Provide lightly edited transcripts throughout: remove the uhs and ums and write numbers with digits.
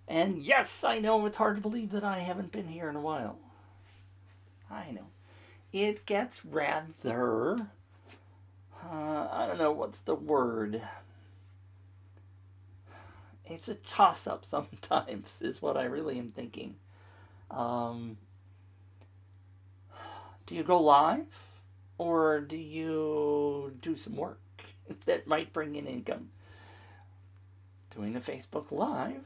And yes, I know it's hard to believe that I haven't been here in a while. I know. It gets rather, I don't know what's the word. It's a toss-up sometimes, is what I really am thinking. Do you go live, or do you do some work that might bring in income? Doing a Facebook Live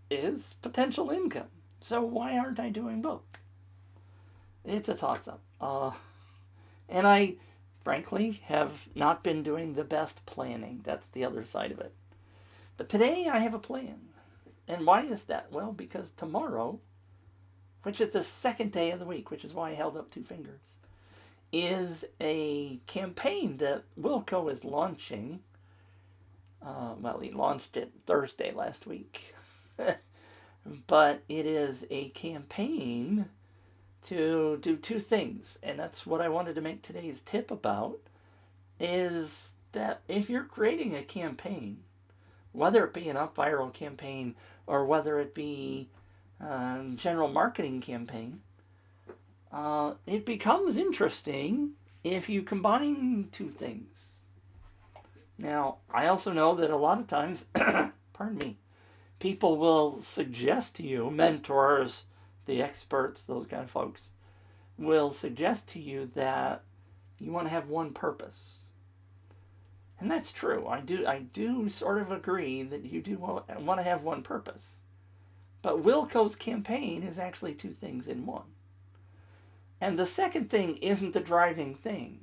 is potential income. So why aren't I doing both? It's a toss-up. And I, frankly, have not been doing the best planning. That's the other side of it. But today I have a plan. And why is that? Well, because tomorrow, which is the second day of the week, which is why I held up two fingers, is a campaign that Wilco is launching. Well, he launched it Thursday last week. But it is a campaign to do two things. And that's what I wanted to make today's tip about, is that if you're creating a campaign, whether it be an up viral campaign or whether it be a general marketing campaign, it becomes interesting if you combine two things. Now, I also know that a lot of times, pardon me, people will suggest to you, mentors, the experts, those kind of folks, will suggest to you that you want to have one purpose. And that's true. I do sort of agree that you do want to have one purpose. But Wilco's campaign is actually two things in one. And the second thing isn't the driving thing.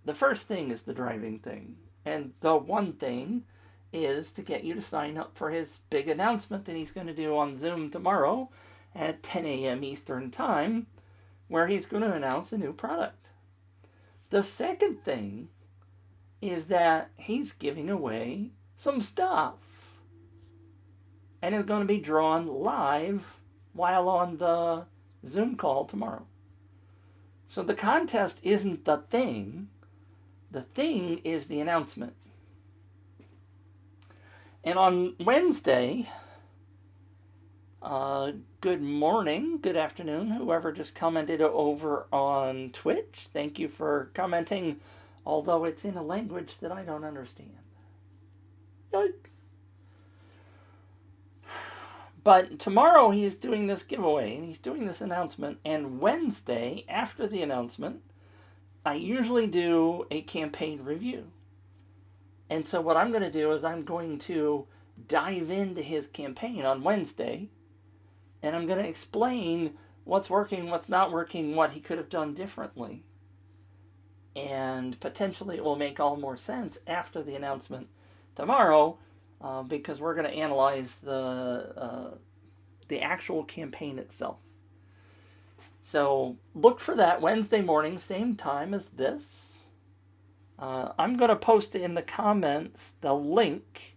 The first thing is the driving thing. And the one thing is to get you to sign up for his big announcement that he's going to do on Zoom tomorrow at 10 a.m. Eastern Time, where he's going to announce a new product. The second thing is that he's giving away some stuff. And it's going to be drawn live while on the Zoom call tomorrow. So the contest isn't the thing. The thing is the announcement. And on Wednesday, good morning, good afternoon, whoever just commented over on Twitch. Thank you for commenting, although it's in a language that I don't understand. Yikes. But tomorrow he's doing this giveaway, and he's doing this announcement, and Wednesday, after the announcement, I usually do a campaign review. And so what I'm going to do is I'm going to dive into his campaign on Wednesday, and I'm going to explain what's working, what's not working, what he could have done differently. And potentially it will make all more sense after the announcement tomorrow, because we're going to analyze the actual campaign itself. So look for that Wednesday morning, same time as this. I'm going to post in the comments the link.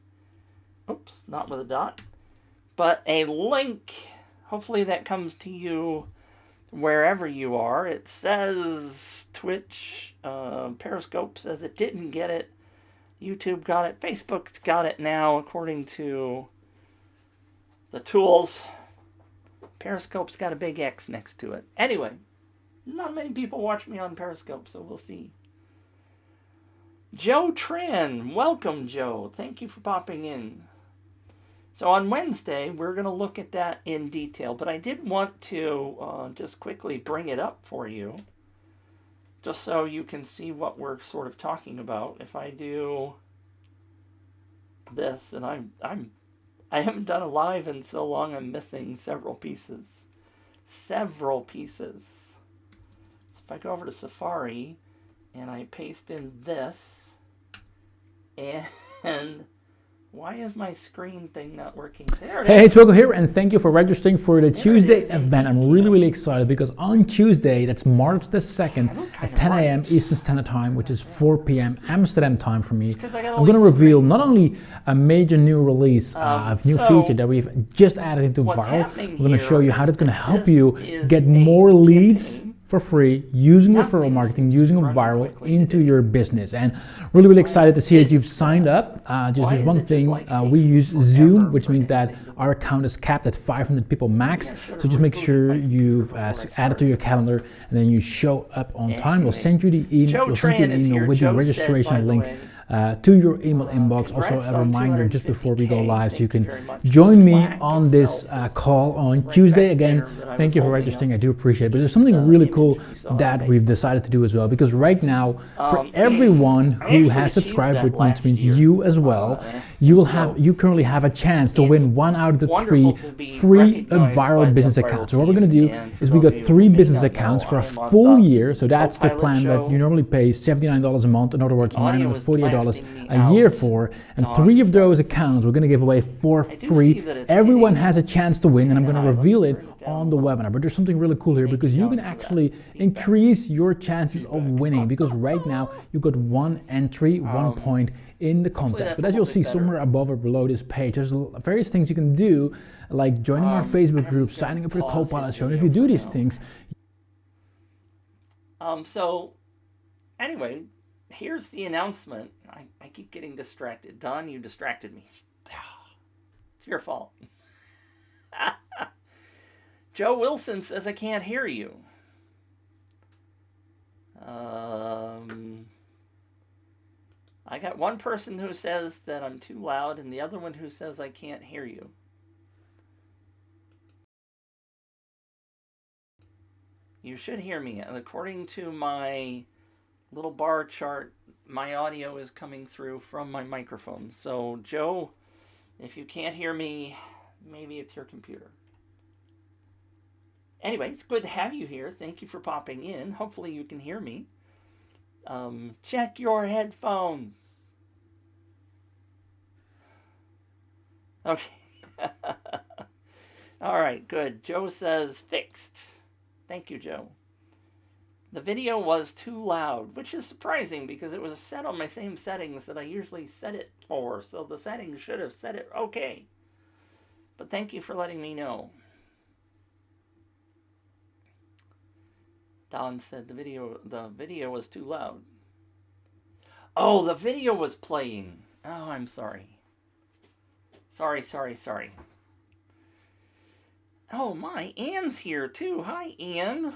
Oops, not with a dot. But a link. Hopefully that comes to you wherever you are. It says Twitch. Periscope says it didn't get it. YouTube got it. Facebook's got it now, according to the tools. Periscope's got a big X next to it. Anyway, not many people watch me on Periscope, so we'll see. Joe Tran, welcome, Joe. Thank you for popping in. So on Wednesday, we're going to look at that in detail, but I did want to just quickly bring it up for you, just so you can see what we're sort of talking about. If I do this, and I haven't done a live in so long, I'm missing several pieces. Several pieces. So if I go over to Safari, and I paste in this, and why is my screen thing not working? There it is. Hey, it's Wilco here, and thank you for registering for the Tuesday event. I'm really excited because on Tuesday, that's March the 2nd, at 10 a.m. Eastern Standard Time, which is 4 p.m. Amsterdam time for me, I'm going to reveal not only a major new release, a new feature that we've just added into Viral. We're going to show you how that's going to help you get more leads for free using referral marketing, using viral into your business. And really, really excited to see that you've signed up. Just one thing, we use Zoom, which means that our account is capped at 500 people max. So just make sure you've added to your calendar and then you show up on time. We'll send you the email. We'll send you an email with the registration link to your email inbox. Also a reminder just before we go live, so you can join me on this call on Tuesday. Again, thank you for registering. I do appreciate it. But there's something really cool that we've decided to do as well, because right now, for everyone who has subscribed, which means you as well, you currently have a chance to win 1 out of the 3 free viral business accounts. So what we're going to do is we got 3 business accounts for a full year. So that's the plan that you normally pay $79 a month. In other words, $948 a year for, and 3 of those accounts we're going to give away for free. Everyone has a chance to win, and I'm going to reveal it on the webinar. But there's something really cool here, because you can actually increase your chances of winning, because right now you got 1 entry, 1 point in the contest. But as you'll see somewhere above or below this page, there's various things you can do, like joining our Facebook group, signing up for the Copilot show. And if you do these things, so anyway, here's the announcement. I keep getting distracted. Don, you distracted me. It's your fault. Joe Wilson says I can't hear you. I got one person who says that I'm too loud, and the other one who says I can't hear you. You should hear me. And according to my little bar chart, my audio is coming through from my microphone. So, Joe, if you can't hear me, maybe it's your computer. Anyway, it's good to have you here. Thank you for popping in. Hopefully you can hear me. Check your headphones. Okay. All right, good. Joe says fixed. Thank you, Joe. The video was too loud, which is surprising because it was set on my same settings that I usually set it for, so the settings should have set it okay. But thank you for letting me know. Don said the video was too loud. Oh, the video was playing. Oh, I'm sorry. Sorry. Oh my, Anne's here too. Hi, Anne.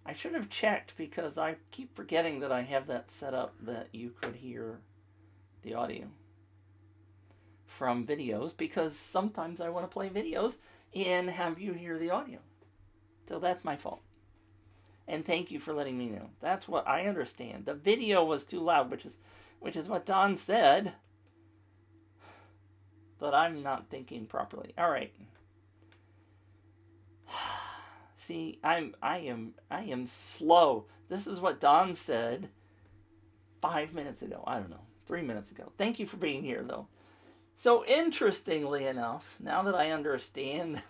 I should have checked, because I keep forgetting that I have that set up that you could hear the audio from videos, because sometimes I want to play videos and have you hear the audio. So that's my fault. And thank you for letting me know. That's what I understand. The video was too loud, which is what Don said. But I'm not thinking properly. All right. See, I am slow. This is what Don said 5 minutes ago. I don't know, 3 minutes ago. Thank you for being here, though. So interestingly enough, now that I understand,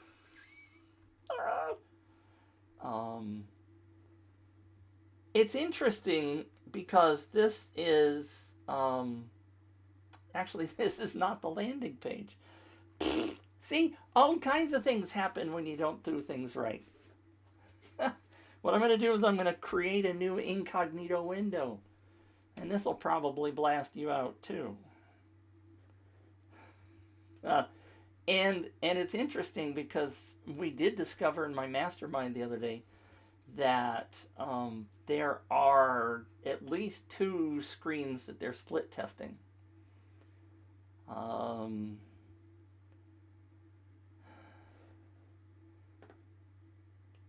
it's interesting because this is actually, this is not the landing page. See, all kinds of things happen when you don't do things right. What I'm going to do is I'm going to create a new incognito window. And this will probably blast you out too. And it's interesting because we did discover in my mastermind the other day that there are at least 2 screens that they're split testing.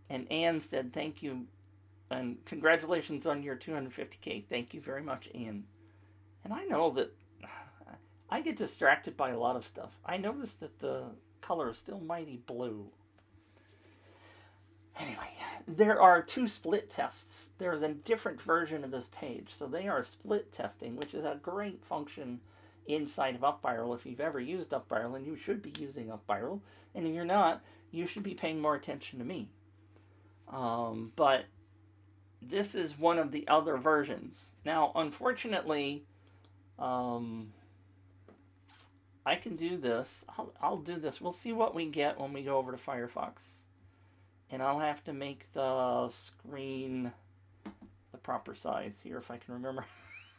And Anne said, thank you, and congratulations on your 250K. Thank you very much, Anne. And I know that I get distracted by a lot of stuff. I noticed that the color is still mighty blue. Anyway, there are 2 split tests. There's a different version of this page. So they are split testing, which is a great function inside of UpViral if you've ever used UpViral, and you should be using UpViral. And if you're not, you should be paying more attention to me. But this is one of the other versions. Now, unfortunately, I can do this. I'll do this. We'll see what we get when we go over to Firefox. And I'll have to make the screen the proper size here if I can remember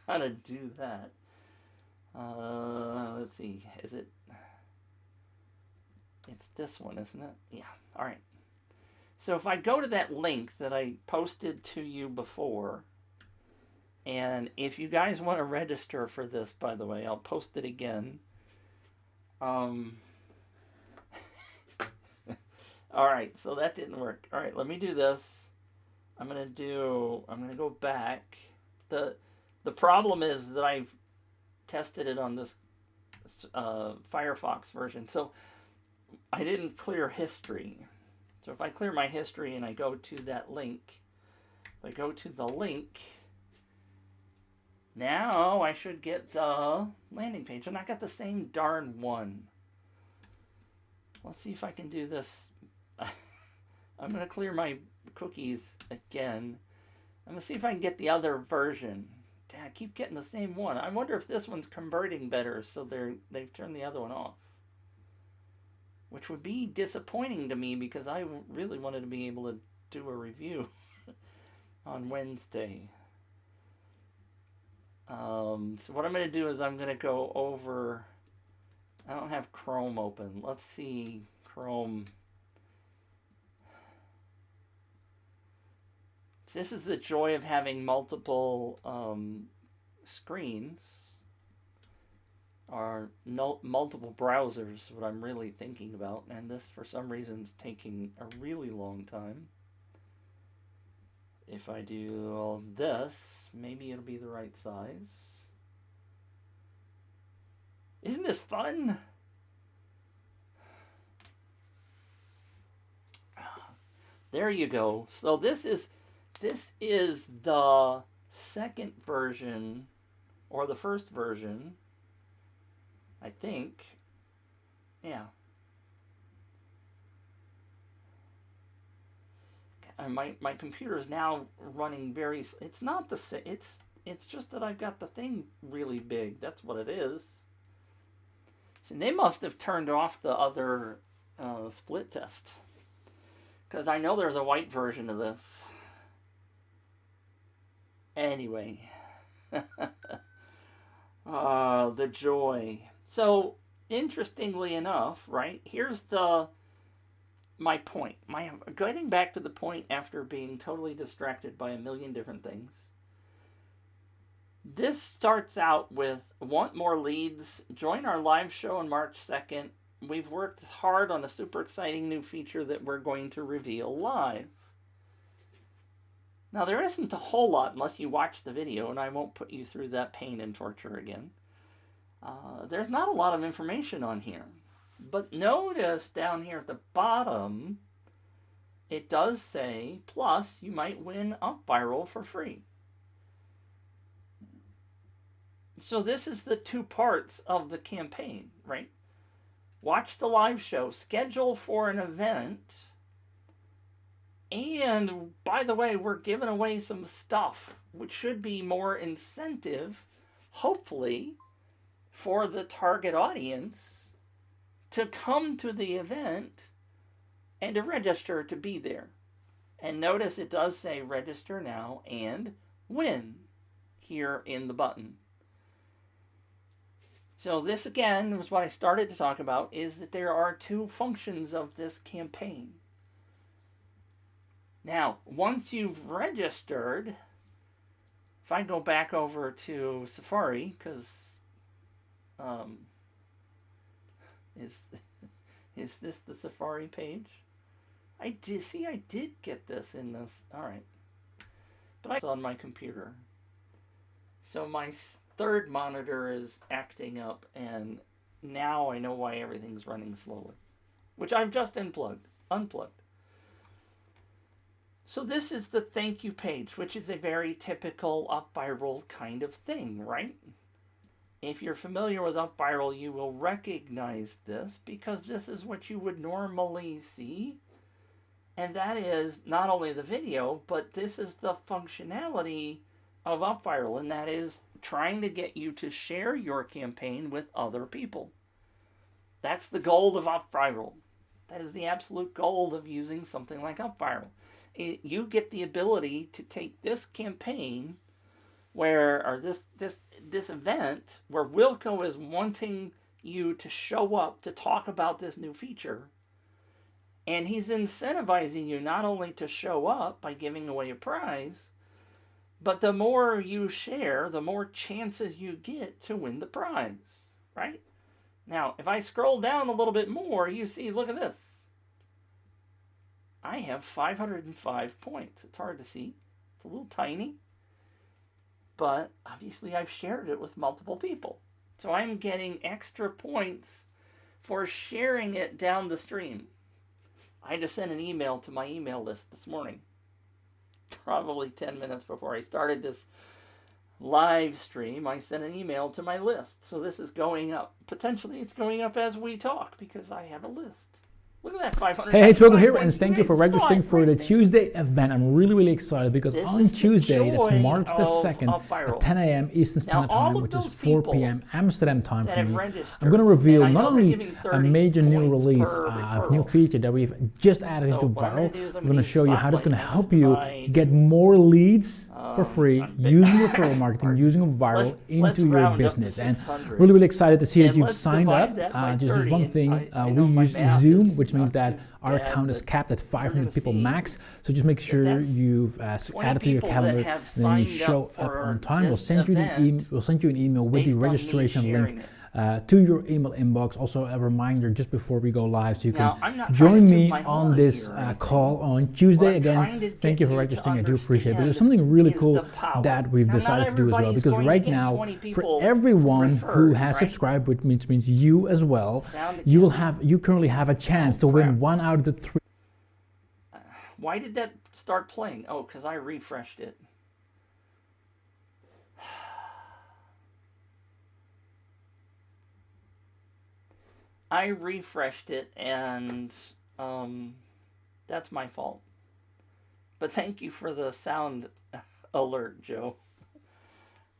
how to do that. Let's see. Is it? It's this one, isn't it? Yeah. All right. So if I go to that link that I posted to you before, and if you guys want to register for this, by the way, I'll post it again. All right, so that didn't work. All right, let me do this. I'm gonna go back. The problem is that I've tested it on this Firefox version, so I didn't clear history. So if I clear my history and I go to that link, if I go to the link, now I should get the landing page, and I got the same darn one. Let's see if I can do this. I'm going to clear my cookies again. I'm going to see if I can get the other version. Dang, I keep getting the same one. I wonder if this one's converting better, so they've turned the other one off. Which would be disappointing to me because I really wanted to be able to do a review on Wednesday. So what I'm going to do is I'm going to go over... I don't have Chrome open. Let's see Chrome. This is the joy of having multiple screens, or multiple browsers, what I'm really thinking about, and this for some reason is taking a really long time. If I do all this, maybe it'll be the right size. Isn't this fun? There you go. So this is the second version, or the first version, I think. Yeah. And my computer is now running very... It's not the same. It's just that I've got the thing really big. That's what it is. So they must have turned off the other split test. Because I know there's a white version of this. Anyway. The joy. So, interestingly enough, right, here's my point. Getting back to the point after being totally distracted by a million different things. This starts out with, want more leads? Join our live show on March 2nd. We've worked hard on a super exciting new feature that we're going to reveal live. Now, there isn't a whole lot unless you watch the video, and I won't put you through that pain and torture again. There's not a lot of information on here. But notice down here at the bottom, it does say, plus you might win UpViral for free. So this is the two parts of the campaign, right? Watch the live show, schedule for an event, and by the way, we're giving away some stuff, which should be more incentive, hopefully, for the target audience to come to the event and to register to be there. And notice it does say register now and win here in the button. So this again was what I started to talk about, is that there are two functions of this campaign. Now, once you've registered, if I go back over to Safari, because is this the Safari page? I did get this in this. All right, but it's on my computer, so my third monitor is acting up, and now I know why everything's running slowly, which I've just unplugged. So this is the thank you page, which is a very typical UpViral kind of thing, right? If you're familiar with UpViral, you will recognize this because this is what you would normally see. And that is not only the video, but this is the functionality of UpViral, and that is trying to get you to share your campaign with other people. That's the goal of UpViral. That is the absolute goal of using something like UpViral. You get the ability to take this campaign or this event where Wilco is wanting you to show up to talk about this new feature, and he's incentivizing you not only to show up by giving away a prize, but the more you share, the more chances you get to win the prize, right? Now, if I scroll down a little bit more, you see, look at this. I have 505 points. It's hard to see. It's a little tiny. But obviously I've shared it with multiple people. So I'm getting extra points for sharing it down the stream. I just sent an email to my email list this morning, probably 10 minutes before I started this live stream. I sent an email to my list. So this is going up. Potentially it's going up as we talk because I have a list. Look at that, 500. Hey, it's Wilco here, and thank you for registering for the Tuesday event. I'm really excited because on Tuesday, that's March the 2nd, at 10 a.m. Eastern Standard Time, which is 4 p.m. Amsterdam time for me, I'm going to reveal not only a major new release, a new feature that we've just added into Viral. We're going to show you how that's going to help you get more leads for free using referral marketing, using Viral into your business. And really excited to see that you've signed up. Just one thing, we use Zoom, which means that our account is capped at 500 people max. So just make sure you've added to your calendar, and then you show up on time. We'll send you an email with the registration link to your email inbox. Also a reminder just before we go live, so you can join me on this call on Tuesday. Again, thank you for registering. I do appreciate it. But there's something really cool that we've decided to do as well, because right now, for everyone who has subscribed, which means you as well, you currently have a chance to win 1 out of the 3. Why did that start playing? Oh, because I refreshed it. I refreshed it, and that's my fault. But thank you for the sound alert, Joe.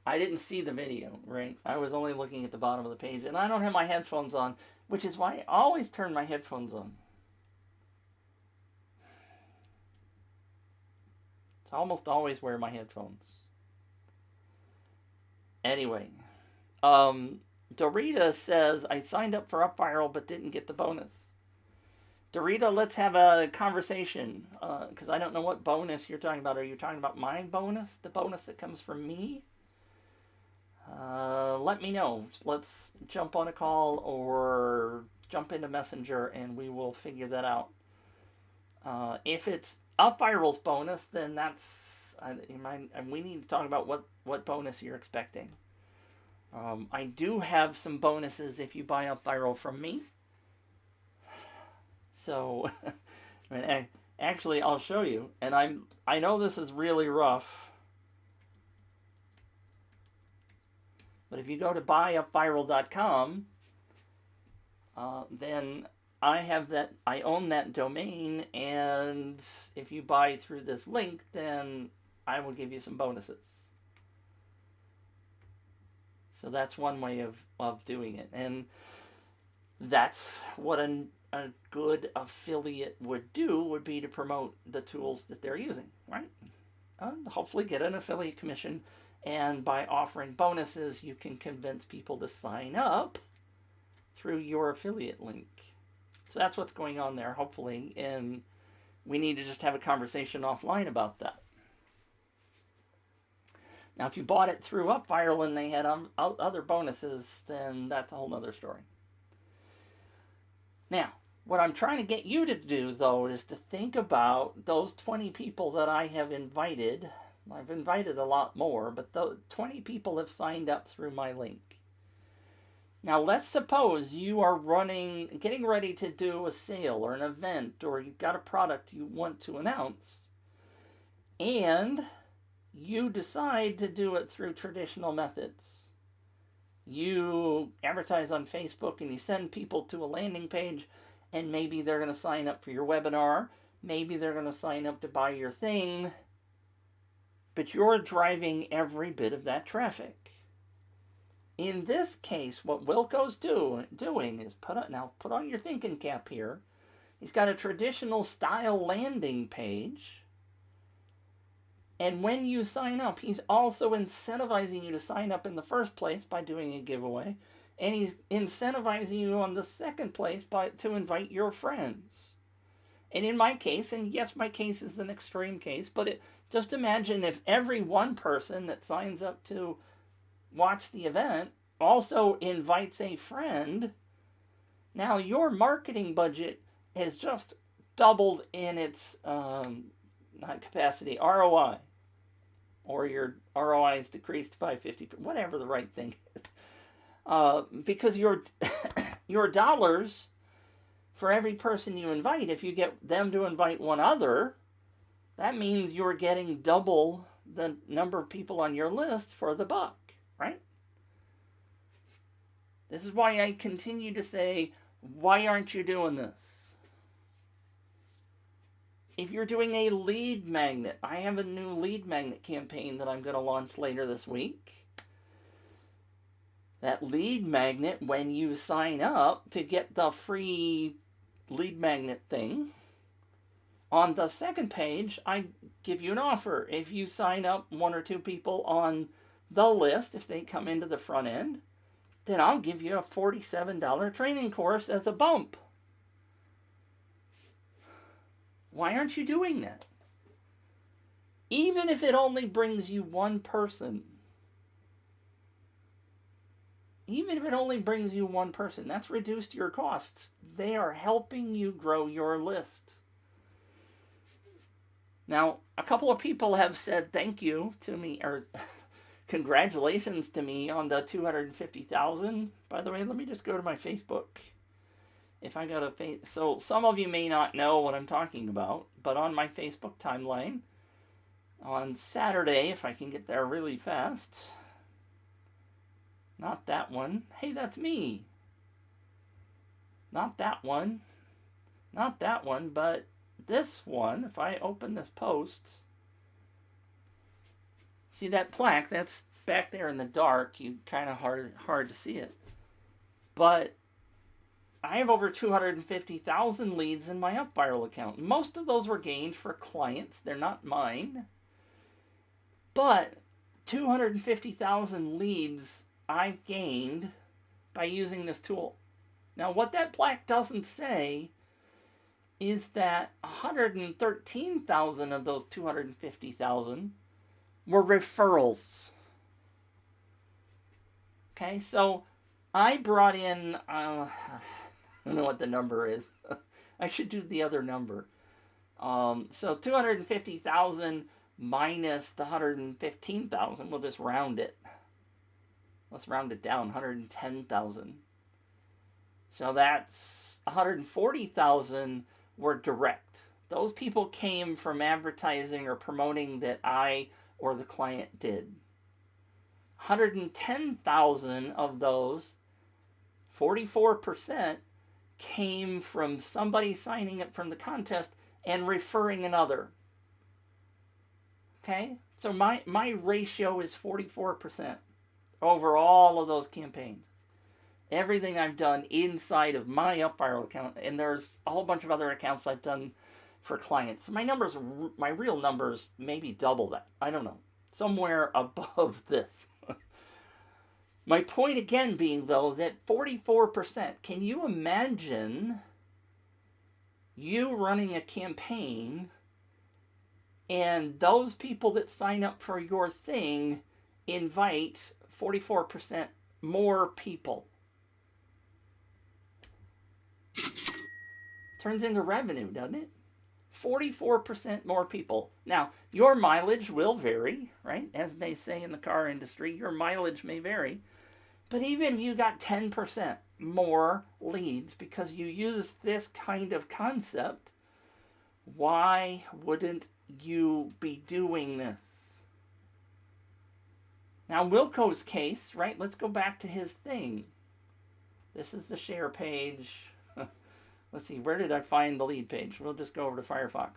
I didn't see the video, right? I was only looking at the bottom of the page, and I don't have my headphones on, which is why I always turn my headphones on. I almost always wear my headphones. Anyway, Dorita says, I signed up for UpViral but didn't get the bonus. Dorita, let's have a conversation, because I don't know what bonus you're talking about. Are you talking about my bonus? The bonus that comes from me? Let me know. Let's jump on a call or jump into Messenger and we will figure that out. If it's UpViral's bonus, then that's... we need to talk about what bonus you're expecting. I do have some bonuses if you buy UpViral from me. So, actually, I'll show you. And I know this is really rough, but if you go to buyupviral.com, then I own that domain, and if you buy through this link, then I will give you some bonuses. So that's one way of doing it. And that's what a good affiliate would be to promote the tools that they're using, right? Hopefully get an affiliate commission. And by offering bonuses, you can convince people to sign up through your affiliate link. So that's what's going on there, hopefully. And we need to just have a conversation offline about that. Now, if you bought it through UpViral and they had other bonuses, then that's a whole other story. Now, what I'm trying to get you to do, though, is to think about those 20 people that I have invited. I've invited a lot more, but 20 people have signed up through my link. Now, let's suppose you are getting ready to do a sale or an event, or you've got a product you want to announce, and you decide to do it through traditional methods. You advertise on Facebook and you send people to a landing page, and maybe they're going to sign up for your webinar. Maybe they're going to sign up to buy your thing. But you're driving every bit of that traffic. In this case, what Wilco's doing is put on your thinking cap here, He's got a traditional style landing page. And when you sign up, he's also incentivizing you to sign up in the first place by doing a giveaway. And he's incentivizing you on the second place to invite your friends. And in my case, and yes, my case is an extreme case, but just imagine if every one person that signs up to watch the event also invites a friend. Now your marketing budget has just doubled in its not capacity, ROI, or your ROI is decreased by 50%, whatever the right thing is, because your dollars for every person you invite, if you get them to invite one other, that means you're getting double the number of people on your list for the buck, right? This is why I continue to say, why aren't you doing this? If you're doing a lead magnet, I have a new lead magnet campaign that I'm going to launch later this week. That lead magnet, when you sign up to get the free lead magnet thing, on the second page, I give you an offer. If you sign up one or two people on the list, if they come into the front end, then I'll give you a $47 training course as a bump. Why aren't you doing that? Even if it only brings you one person. Even if it only brings you one person, that's reduced your costs. They are helping you grow your list. Now, a couple of people have said thank you to me, or congratulations to me on the 250,000. By the way, let me just go to my Facebook. If I go to so some of you may not know what I'm talking about, but on my Facebook timeline, on Saturday, if I can get there really fast, not that one. Hey, that's me. Not that one. Not that one, but this one. If I open this post, see that plaque? That's back there in the dark. You kind of hard to see it. But I have over 250,000 leads in my UpViral account. Most of those were gained for clients. They're not mine. But 250,000 leads I've gained by using this tool. Now, what that plaque doesn't say is that 113,000 of those 250,000 were referrals. Okay, so I brought in, I don't know what the number is. I should do the other number. So 250,000 minus the 115,000, we'll just round it. Let's round it down, 110,000. So that's 140,000 were direct. Those people came from advertising or promoting that I or the client did. 110,000 of those, 44%, came from somebody signing up from the contest and referring another. Okay? So my ratio is 44% over all of those campaigns. Everything I've done inside of my UpViral account, and there's a whole bunch of other accounts I've done for clients. My numbers, my real numbers, maybe double that. I don't know. Somewhere above this. My point again being, though, that 44%, can you imagine you running a campaign and those people that sign up for your thing invite 44% more people? Turns into revenue, doesn't it? 44% more people. Now, your mileage will vary, right? As they say in the car industry, your mileage may vary. But even if you got 10% more leads because you use this kind of concept, why wouldn't you be doing this? Now, Wilco's case, right? Let's go back to his thing. This is the share page. Let's see, where did I find the lead page? We'll just go over to Firefox.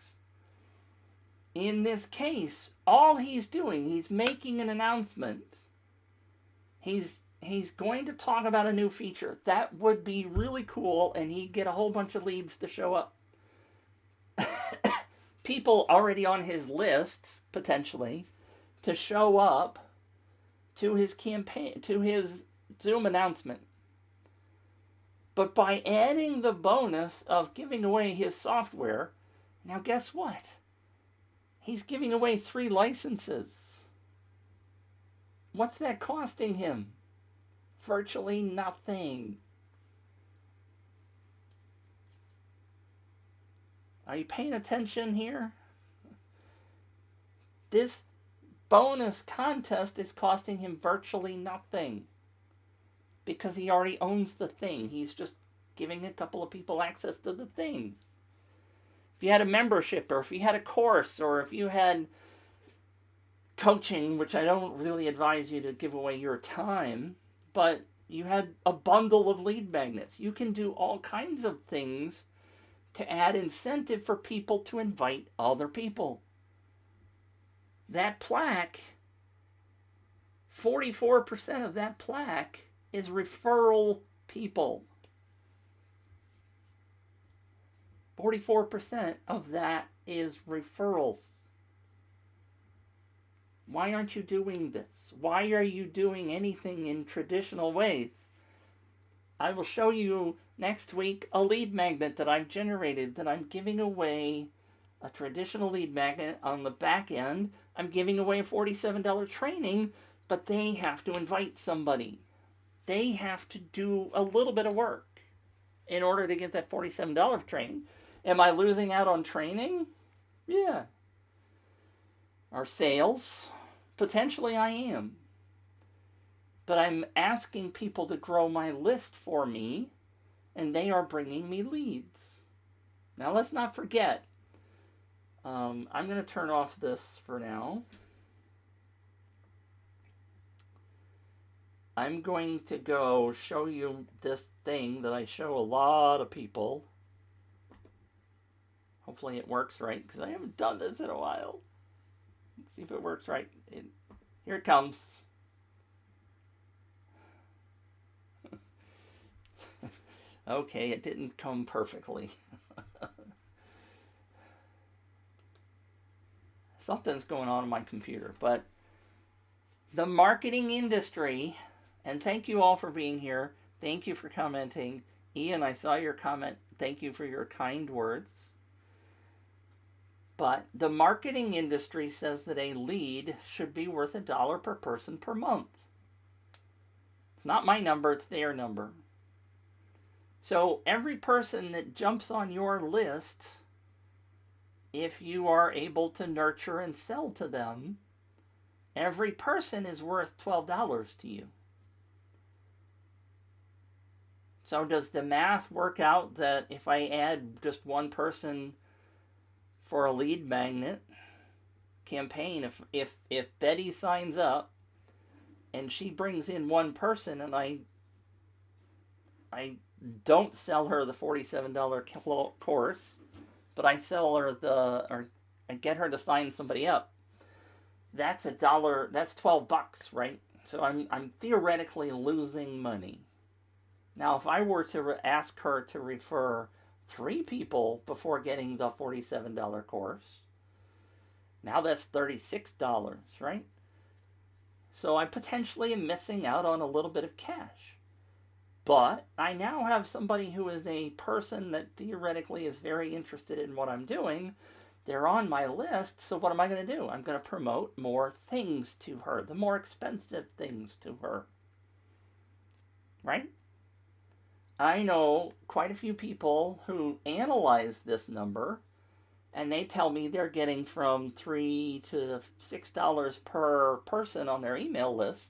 In this case, all he's doing, he's making an announcement. He's going to talk about a new feature. That would be really cool, and he'd get a whole bunch of leads to show up. people already on his list, potentially, to show up to his campaign, to his Zoom announcement. But by adding the bonus of giving away his software, now guess what? He's giving away 3 licenses. What's that costing him? Virtually nothing. Are you paying attention here? This bonus contest is costing him virtually nothing because he already owns the thing. He's just giving a couple of people access to the thing. If you had a membership, or if you had a course, or if you had coaching, which I don't really advise you to give away your time, but you had a bundle of lead magnets, you can do all kinds of things to add incentive for people to invite other people. That plaque, 44% of that plaque is referral people. 44% of that is referrals. Why aren't you doing this? Why are you doing anything in traditional ways? I will show you next week a lead magnet that I've generated, that I'm giving away a traditional lead magnet. On the back end, I'm giving away a $47 training, but they have to invite somebody. They have to do a little bit of work in order to get that $47 training. Am I losing out on training? Yeah. Or sales? Potentially I am. But I'm asking people to grow my list for me, and they are bringing me leads. Now let's not forget, I'm going to turn off this for now. I'm going to go show you this thing that I show a lot of people. Hopefully it works right, because I haven't done this in a while. Let's see if it works right. Here it comes. Okay, it didn't come perfectly. Something's going on in my computer, but the marketing industry, and thank you all for being here. Thank you for commenting. Ian, I saw your comment. Thank you for your kind words. But the marketing industry says that a lead should be worth $1 per person per month. It's not my number, it's their number. So every person that jumps on your list, if you are able to nurture and sell to them, every person is worth $12 to you. So does the math work out that if I add just one person for a lead magnet campaign, if Betty signs up and she brings in one person, and I don't sell her the $47 course, but I sell her or I get her to sign somebody up, that's $1, that's $12, right? So I'm theoretically losing money. Now, if I were to ask her to refer 3 people before getting the $47 course, now that's $36, right? So I potentially am missing out on a little bit of cash. But I now have somebody who is a person that theoretically is very interested in what I'm doing. They're on my list, so what am I going to do? I'm going to promote more things to her, the more expensive things to her. Right? I know quite a few people who analyze this number, and they tell me they're getting from $3 to $6 per person on their email list,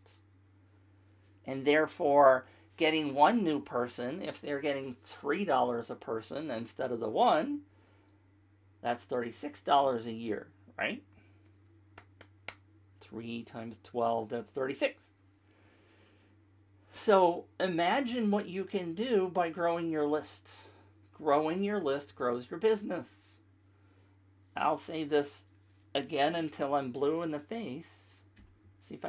and therefore getting one new person, if they're getting $3 a person instead of the one, that's $36 a year, right? 3 times 12, that's 36. So imagine what you can do by growing your list. Growing your list grows your business. I'll say this again until I'm blue in the face. See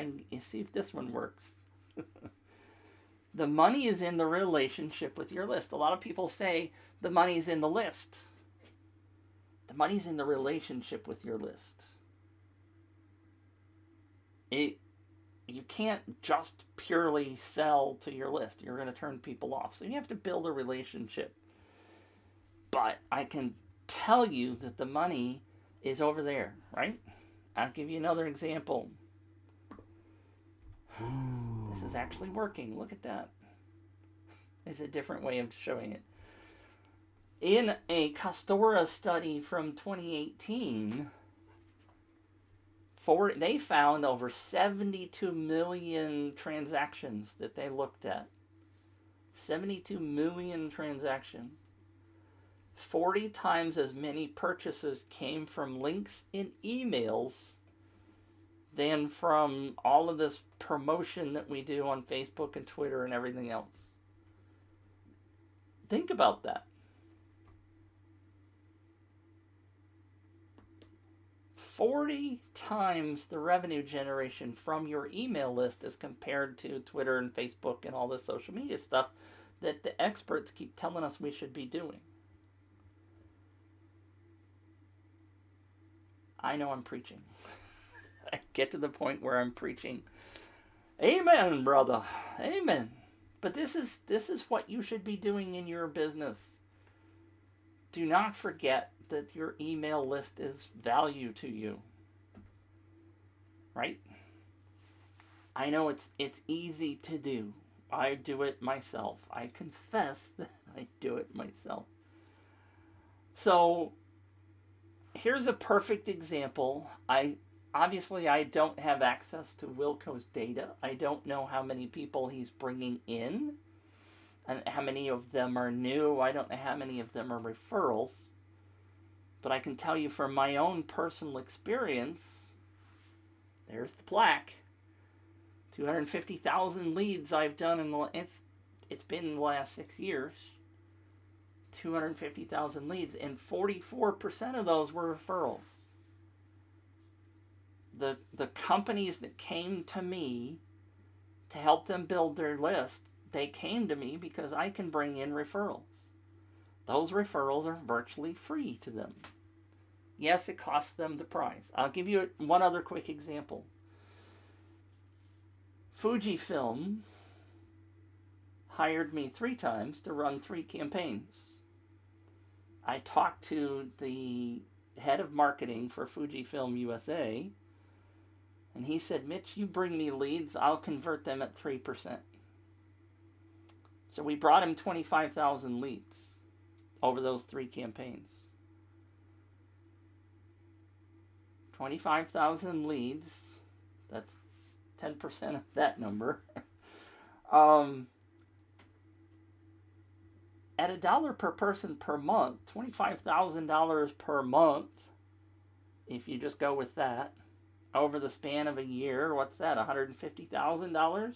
if this one works. The money is in the relationship with your list. A lot of people say the money's in the list. The money's in the relationship with your list. You can't just purely sell to your list. You're going to turn people off. So you have to build a relationship. But I can tell you that the money is over there, right? I'll give you another example. This is actually working. Look at that. It's a different way of showing it. In a Costora study from 2018, they found over 72 million transactions that they looked at. 72 million transactions. 40 times as many purchases came from links in emails than from all of this promotion that we do on Facebook and Twitter and everything else. Think about that. 40 times the revenue generation from your email list as compared to Twitter and Facebook and all this social media stuff that the experts keep telling us we should be doing. I know I'm preaching. I get to the point where I'm preaching. Amen, brother. Amen. But this is what you should be doing in your business. Do not forget that your email list is value to you. Right? I know it's easy to do. I do it myself. I confess that I do it myself. So here's a perfect example. Obviously I don't have access to Wilco's data. I don't know how many people he's bringing in and how many of them are new. I don't know how many of them are referrals. But I can tell you from my own personal experience, there's the plaque. 250,000 leads I've done it's been in the last 6 years. 250,000 leads, and 44% of those were referrals. The companies that came to me to help them build their list, they came to me because I can bring in referrals. Those referrals are virtually free to them. Yes, it costs them the price. I'll give you one other quick example. Fujifilm hired me 3 times to run 3 campaigns. I talked to the head of marketing for Fujifilm USA, and he said, Mitch, you bring me leads, I'll convert them at 3%. So we brought him 25,000 leads over those 3 campaigns. 25,000 leads, that's 10% of that number. At $1 per person per month, $25,000 per month, if you just go with that, over the span of a year, what's that, $150,000?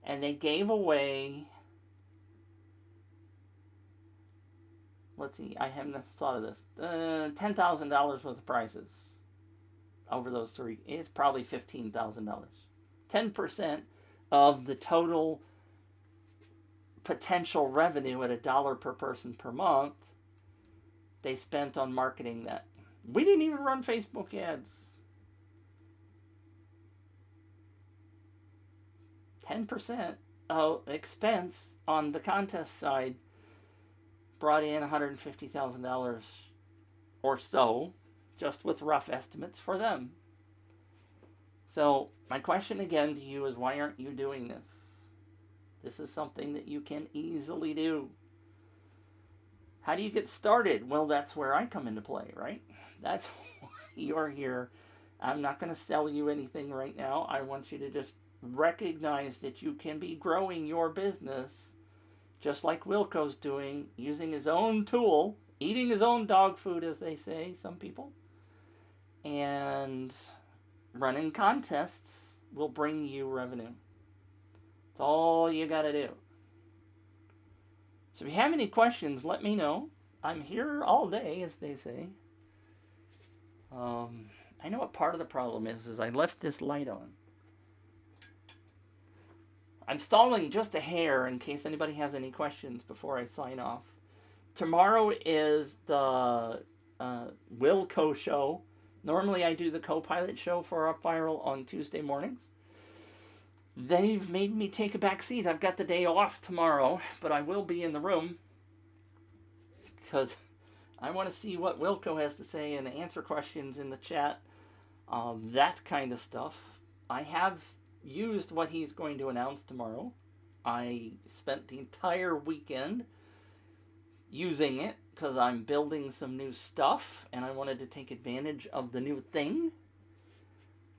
And they gave away, let's see, I haven't thought of this, $10,000 worth of prizes over those 3. It's probably $15,000. 10% of the total potential revenue at $1 per person per month, they spent on marketing that. We didn't even run Facebook ads. 10% of expense on the contest side brought in $150,000 or so, just with rough estimates for them. So my question again to you is, why aren't you doing this? This is something that you can easily do. How do you get started? Well, that's where I come into play, right? That's why you're here. I'm not going to sell you anything right now. I want you to just recognize that you can be growing your business just like Wilco's doing, using his own tool, eating his own dog food, as they say, some people, and running contests will bring you revenue. That's all you got to do. So if you have any questions, let me know. I'm here all day, as they say. I know what part of the problem is I left this light on. I'm stalling just a hair in case anybody has any questions before I sign off. tomorrow is the Wilco show. Normally I do the co-pilot show for Up Viral on Tuesday mornings. They've made me take a back seat. I've got the day off tomorrow, but I will be in the room because I want to see what Wilco has to say and answer questions in the chat. That kind of stuff. I have used what he's going to announce tomorrow. I spent the entire weekend using it because I'm building some new stuff and I wanted to take advantage of the new thing.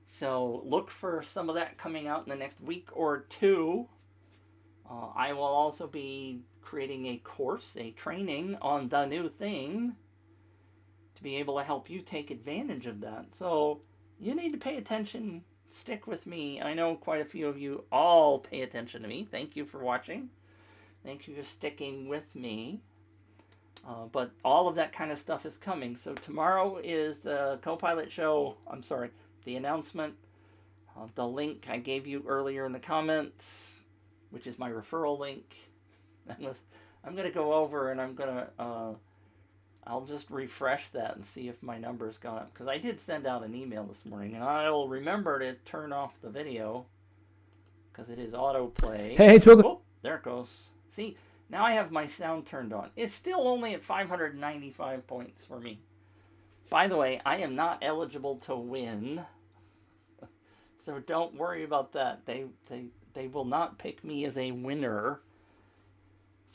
So look for some of that coming out in the next week or two. I will also be creating a course, a training on the new thing to be able to help you take advantage of that. So you need to pay attention. Stick with me. I know quite a few of you all pay attention to me. Thank you for watching. Thank you for sticking with me. But all of that kind of stuff is coming. So tomorrow is the co-pilot show. I'm sorry, the announcement. The link I gave you earlier in the comments, which is my referral link. I'm going to go over and I'm going to... I'll just refresh that and see if my number's gone up. Because I did send out an email this morning. And I'll remember to turn off the video. Because it is autoplay. Hey, it's Wilco. Oh, there it goes. See, now I have my sound turned on. It's still only at 595 points for me. By the way, I am not eligible to win. So don't worry about that. They will not pick me as a winner.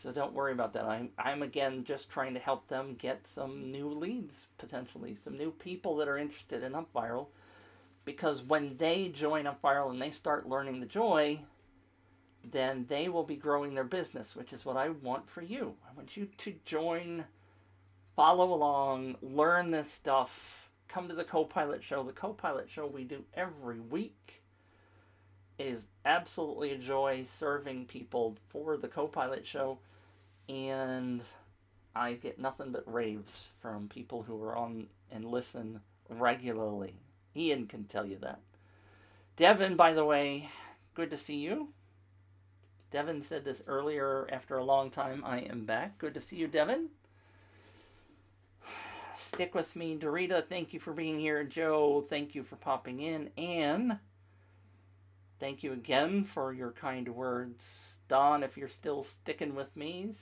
So don't worry about that. I'm again just trying to help them get some new leads, potentially. Some new people that are interested in Up Viral. Because when they join Up Viral and they start learning the joy, then they will be growing their business, which is what I want for you. I want you to join, follow along, learn this stuff, come to the co-pilot show. The co-pilot show we do every week is absolutely a joy serving people for the co-pilot show. And I get nothing but raves from people who are on and listen regularly. Ian can tell you that. Devin, by the way, good to see you. Devin said this earlier, after a long time, I am back. Good to see you, Devin. Stick with me. Dorita, thank you for being here. Joe, thank you for popping in. Anne, thank you again for your kind words. Don, if you're still sticking with me,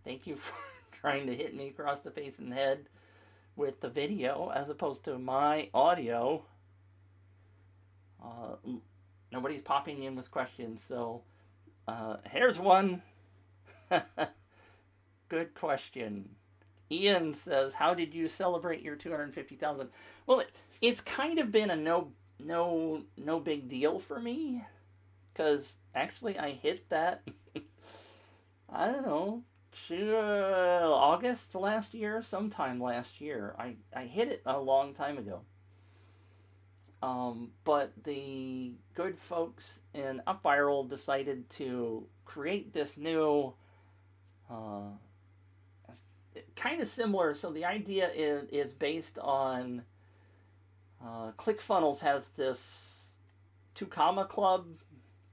thank you for trying to hit me across the face and head with the video as opposed to my audio. Nobody's popping in with questions, so here's one. Good question. Ian says, how did you celebrate your 250,000? Well, it's kind of been a no big deal for me, because actually I hit that, I don't know, August last year, sometime last year. I hit it a long time ago. But the good folks in Up Viral decided to create this new, kind of similar. So the idea is based on, ClickFunnels has this 2 Club,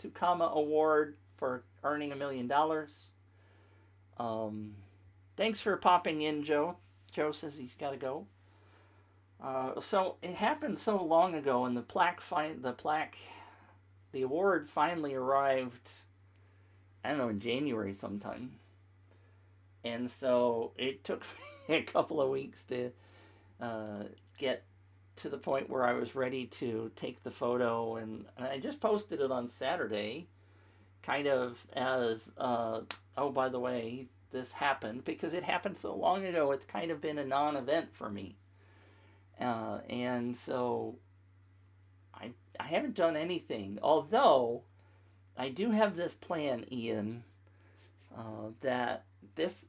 2 award for earning $1 million. Thanks for popping in, Joe. Joe says he's got to go. So it happened so long ago, and the award finally arrived, I don't know, in January sometime. And so it took me a couple of weeks to get to the point where I was ready to take the photo, and I just posted it on Saturday, kind of as, oh, by the way, this happened, because it happened so long ago, it's kind of been a non-event for me. And so I haven't done anything, although I do have this plan, Ian, that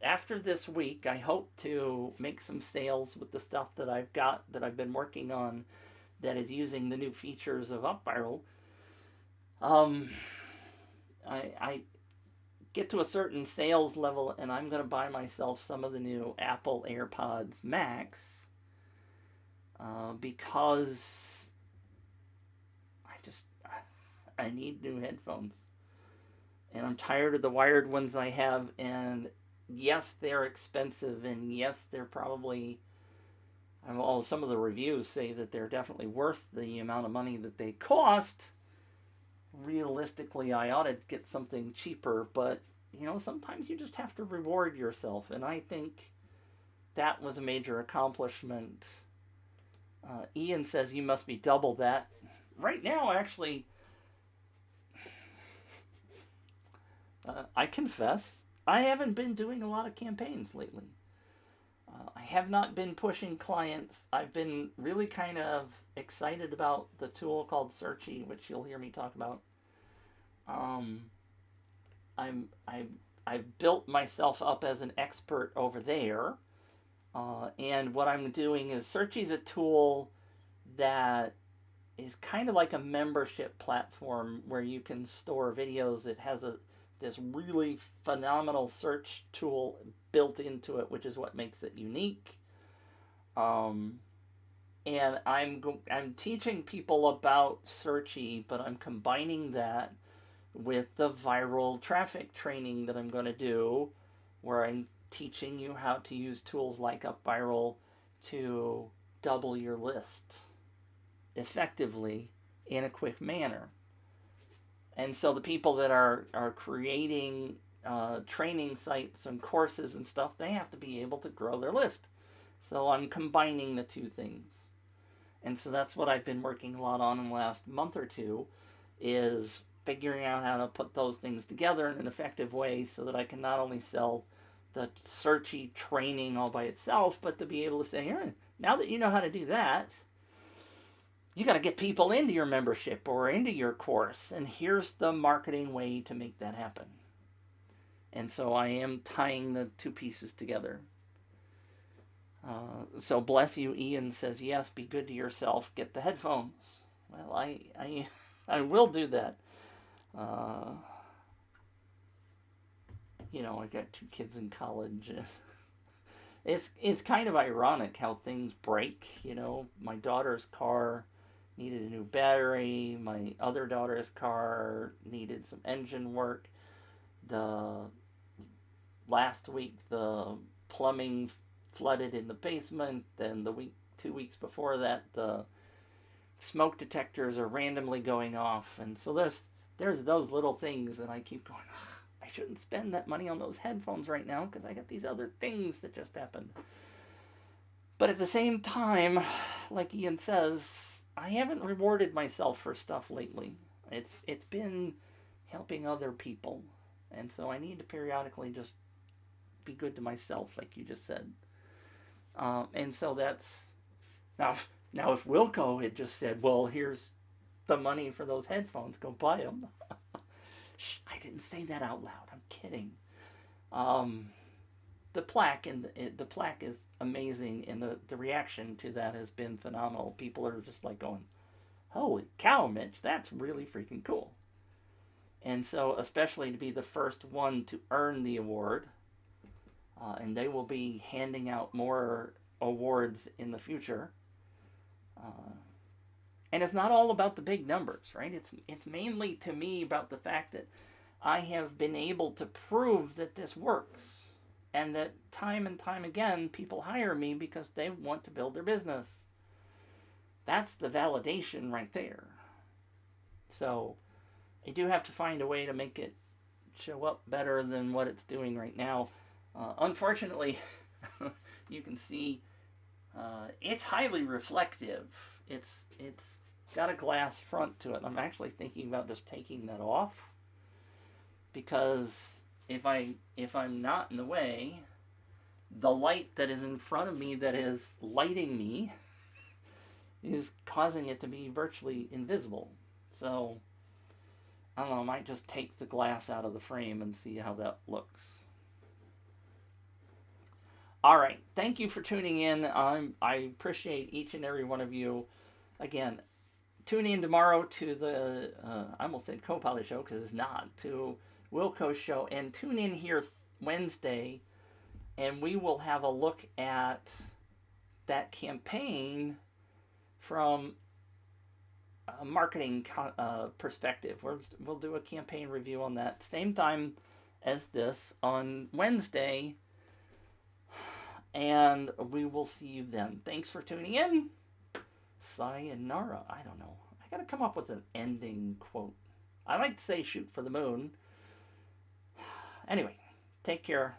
after this week, I hope to make some sales with the stuff that I've got, that I've been working on, that is using the new features of Up Viral. I get to a certain sales level, and I'm going to buy myself some of the new Apple Airpods Max, because I need new headphones, and I'm tired of the wired ones I have, and yes, they're expensive, and yes, they're probably, well, some of the reviews say that they're definitely worth the amount of money that they cost. Realistically, I ought to get something cheaper, but sometimes you just have to reward yourself, and I think that was a major accomplishment. Ian says you must be double that. Right now, actually, I confess, I haven't been doing a lot of campaigns lately. I have not been pushing clients. I've been really kind of excited about the tool called Searchy, which you'll hear me talk about. Um, I've built myself up as an expert over there, and what I'm doing is Searchy's a tool that is kind of like a membership platform where you can store videos. It has this really phenomenal search tool built into it, which is what makes it unique. And I'm teaching people about Searchy, but I'm combining that with the viral traffic training that I'm going to do, where I'm teaching you how to use tools like UpViral to double your list effectively in a quick manner. And so the people that are creating training sites and courses and stuff, they have to be able to grow their list. So I'm combining the two things. And so that's what I've been working a lot on in the last month or two, is figuring out how to put those things together in an effective way so that I can not only sell the Searchy training all by itself, but to be able to say, now that you know how to do that, you got to get people into your membership or into your course, and here's the marketing way to make that happen. And so I am tying the two pieces together. So bless you, Ian says, yes, be good to yourself, get the headphones. Well, I will do that. I got 2 kids in college. It's kind of ironic how things break. My daughter's car needed a new battery. My other daughter's car needed some engine work. Last week, the plumbing flooded in the basement, and 2 weeks before that, the smoke detectors are randomly going off, and so there's those little things, and I keep going, I shouldn't spend that money on those headphones right now because I got these other things that just happened. But at the same time, like Ian says, I haven't rewarded myself for stuff lately. It's been helping other people, and so I need to periodically just be good to myself, like you just said. And so that's now if Wilco had just said, well, here's the money for those headphones, go buy them. Shh, I didn't say that out loud. I'm kidding. The plaque is amazing, and the reaction to that has been phenomenal. People are just like going, holy cow, Mitch, that's really freaking cool. And so, especially to be the first one to earn the award, and they will be handing out more awards in the future. And it's not all about the big numbers, right? It's mainly, to me, about the fact that I have been able to prove that this works, and that time and time again, people hire me because they want to build their business. That's the validation right there. So I do have to find a way to make it show up better than what it's doing right now. Unfortunately, you can see it's highly reflective. It's got a glass front to it. I'm actually thinking about just taking that off, because if I'm not in the way, the light that is in front of me that is lighting me is causing it to be virtually invisible. So I don't know, I might just take the glass out of the frame and see how that looks. All right, thank you for tuning in. I appreciate each and every one of you. Again, tune in tomorrow to the, I almost said Co-Pilot Show because it's not, to Wilco's show, and tune in here Wednesday, and we will have a look at that campaign from a marketing perspective. We'll do a campaign review on that. Same time as this on Wednesday. And we will see you then. Thanks for tuning in. Sayonara. I don't know. I gotta come up with an ending quote. I like to say shoot for the moon. Anyway, take care.